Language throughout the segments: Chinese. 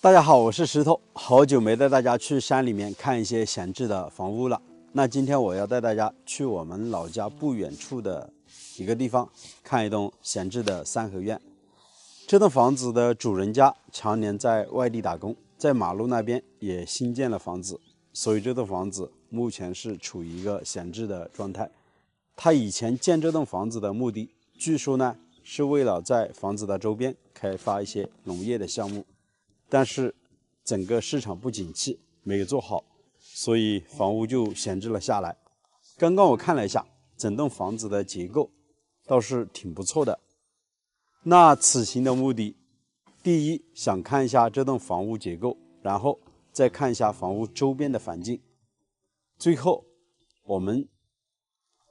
大家好，我是石头，好久没带大家去山里面看一些闲置的房屋了。那今天我要带大家去我们老家不远处的一个地方，看一栋闲置的三合院。这栋房子的主人家常年在外地打工，在马路那边也新建了房子，所以这栋房子目前是处于一个闲置的状态。他以前建这栋房子的目的，据说呢是为了在房子的周边开发一些农业的项目，但是整个市场不景气，没有做好，所以房屋就闲置了下来。刚刚我看了一下，整栋房子的结构倒是挺不错的。那此行的目的，第一想看一下这栋房屋结构，然后再看一下房屋周边的环境，最后我们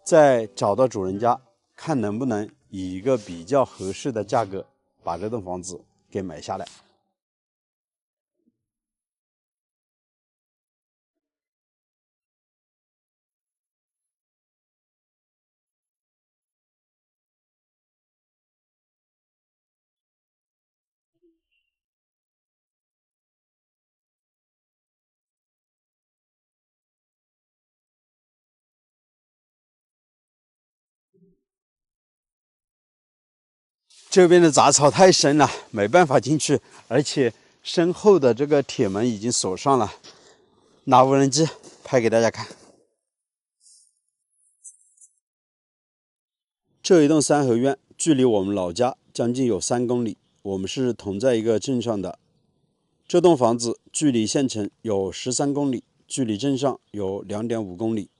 再找到主人家，看能不能以一个比较合适的价格把这栋房子给买下来。这边的杂草太深了，没办法进去，而且身后的这个铁门已经锁上了。拿无人机拍给大家看。这一栋三合院距离我们老家将近有3公里，我们是同在一个镇上的。这栋房子距离县城有13公里，距离镇上有2.5公里。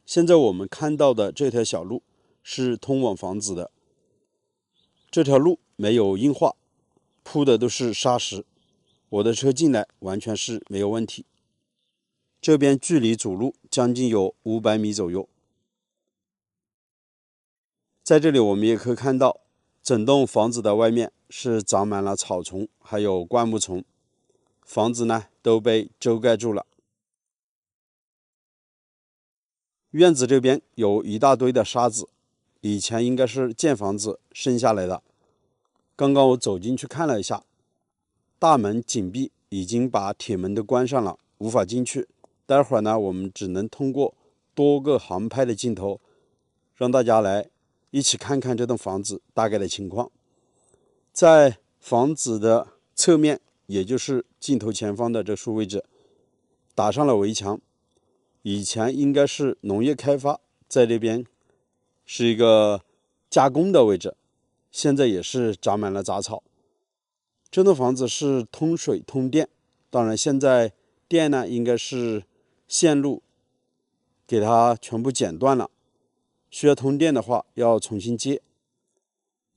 现在我们看到的这条小路是通往房子的，这条路没有硬化，铺的都是沙石，我的车进来完全是没有问题。这边距离主路将近有500米左右。在这里我们也可以看到，整栋房子的外面是长满了草丛，还有灌木丛，房子呢都被遮盖住了。院子这边有一大堆的沙子，以前应该是建房子剩下来的。刚刚我走进去看了一下，大门紧闭，已经把铁门都关上了，无法进去。待会儿呢，我们只能通过多个航拍的镜头，让大家来一起看看这栋房子大概的情况。在房子的侧面，也就是镜头前方的这处位置，打上了围墙。以前应该是农业开发，在这边是一个加工的位置，现在也是长满了杂草。这栋房子是通水通电，当然现在电呢应该是线路给它全部剪断了，需要通电的话要重新接。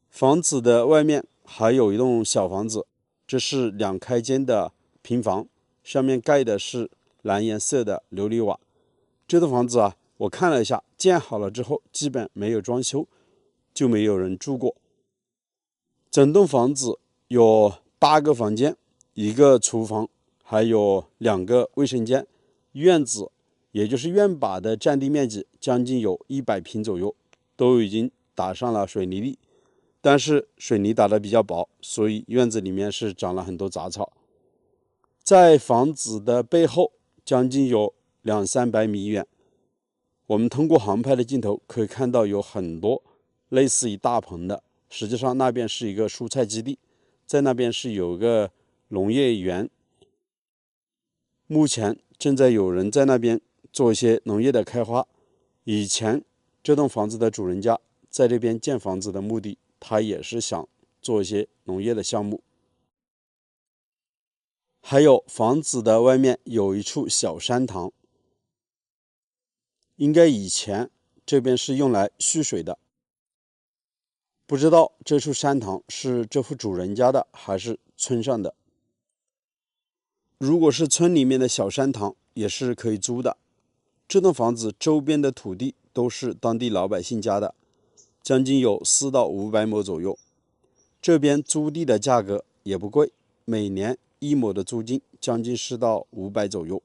房子的外面还有一栋小房子，这是2开间的平房，上面盖的是蓝颜色的琉璃瓦。这栋房子啊，我看了一下，建好了之后基本没有装修，就没有人住过。整栋房子有8个房间，1个厨房，还有2个卫生间。院子也就是院坝的占地面积将近有100平左右，都已经打上了水泥地，但是水泥打得比较薄，所以院子里面是长了很多杂草。在房子的背后将近有200-300米远，我们通过航拍的镜头可以看到有很多类似于大棚的，实际上那边是一个蔬菜基地，在那边是有个农业园，目前正在有人在那边做一些农业的开发。以前这栋房子的主人家在这边建房子的目的，他也是想做一些农业的项目。还有房子的外面有一处小山塘，应该以前这边是用来蓄水的，不知道这处山塘是这户主人家的还是村上的。如果是村里面的小山塘也是可以租的。这栋房子周边的土地都是当地老百姓家的，将近有4到500亩左右。这边租地的价格也不贵，每年1亩的租金将近是到500左右。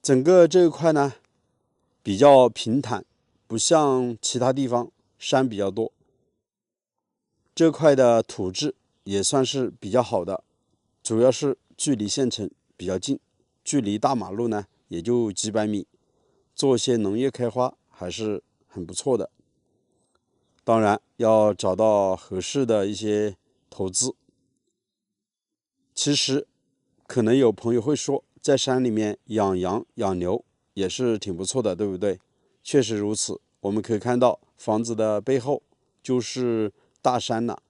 整个这一块呢比较平坦，不像其他地方山比较多。这块的土质也算是比较好的，主要是距离县城比较近，距离大马路呢也就几百米，做些农业开发还是很不错的。当然要找到合适的一些投资。其实可能有朋友会说，在山里面养羊养牛也是挺不错的，对不对？确实如此，我们可以看到房子的背后就是大山了，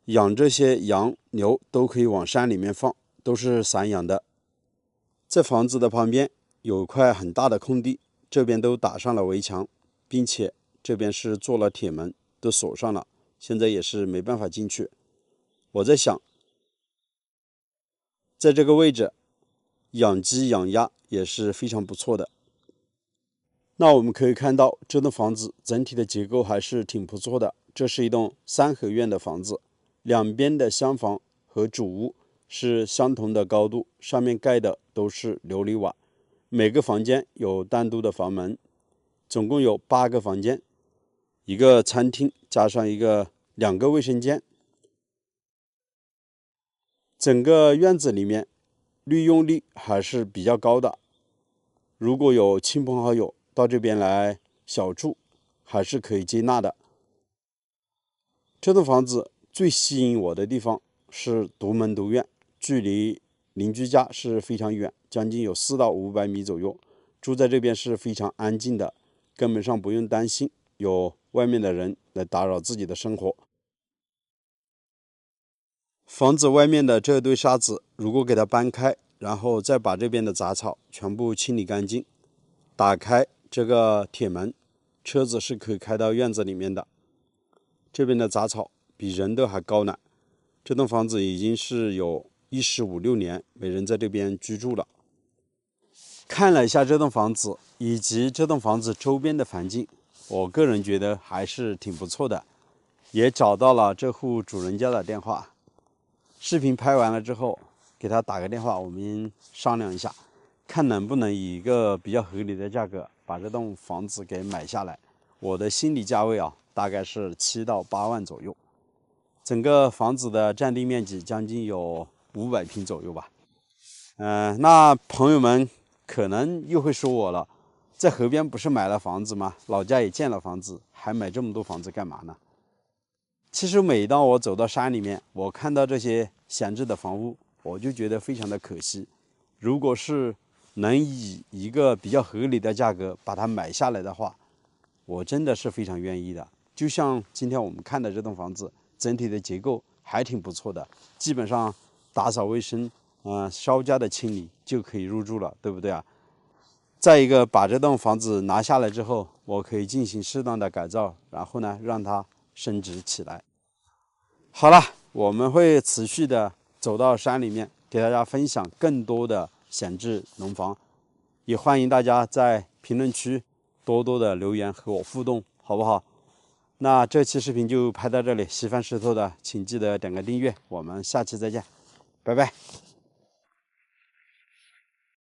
养这些羊牛都可以往山里面放，都是散养的。在房子的旁边有块很大的空地，这边都打上了围墙，并且这边是做了铁门，都锁上了，现在也是没办法进去。我在想，在这个位置养鸡养鸭也是非常不错的。那我们可以看到这栋房子整体的结构还是挺不错的，这是一栋三合院的房子，两边的厢房和主屋是相同的高度，上面盖的都是琉璃瓦，每个房间有单独的房门，总共有8个房间，一个餐厅加上2个卫生间。整个院子里面利用率还是比较高的，如果有亲朋好友到这边来小住，还是可以接纳的。这栋房子最吸引我的地方是独门独院，距离邻居家是非常远，将近有400到500米左右。住在这边是非常安静的，根本上不用担心有外面的人来打扰自己的生活。房子外面的这堆沙子，如果给它搬开，然后再把这边的杂草全部清理干净，打开这个铁门，车子是可以开到院子里面的。这边的杂草比人都还高呢。这栋房子已经是有15、16年没人在这边居住了。看了一下这栋房子以及这栋房子周边的环境，我个人觉得还是挺不错的，也找到了这户主人家的电话。视频拍完了之后，给他打个电话，我们商量一下，看能不能以一个比较合理的价格把这栋房子给买下来。我的心理价位大概是7到8万左右。整个房子的占地面积将近有500平左右吧。那朋友们可能又会说我了，在河边不是买了房子吗？老家也建了房子，还买这么多房子干嘛呢？其实每当我走到山里面，我看到这些闲置的房屋，我就觉得非常的可惜。如果是能以一个比较合理的价格把它买下来的话，我真的是非常愿意的。就像今天我们看的这栋房子，整体的结构还挺不错的，基本上打扫卫生，稍加的清理就可以入住了，对不对啊？再一个，把这栋房子拿下来之后，我可以进行适当的改造，然后呢，让它升值起来。好了，我们会持续的走到山里面，给大家分享更多的闲置农房，也欢迎大家在评论区多多的留言和我互动，好不好？那这期视频就拍到这里，喜欢石头的请记得点个订阅，我们下期再见，拜拜。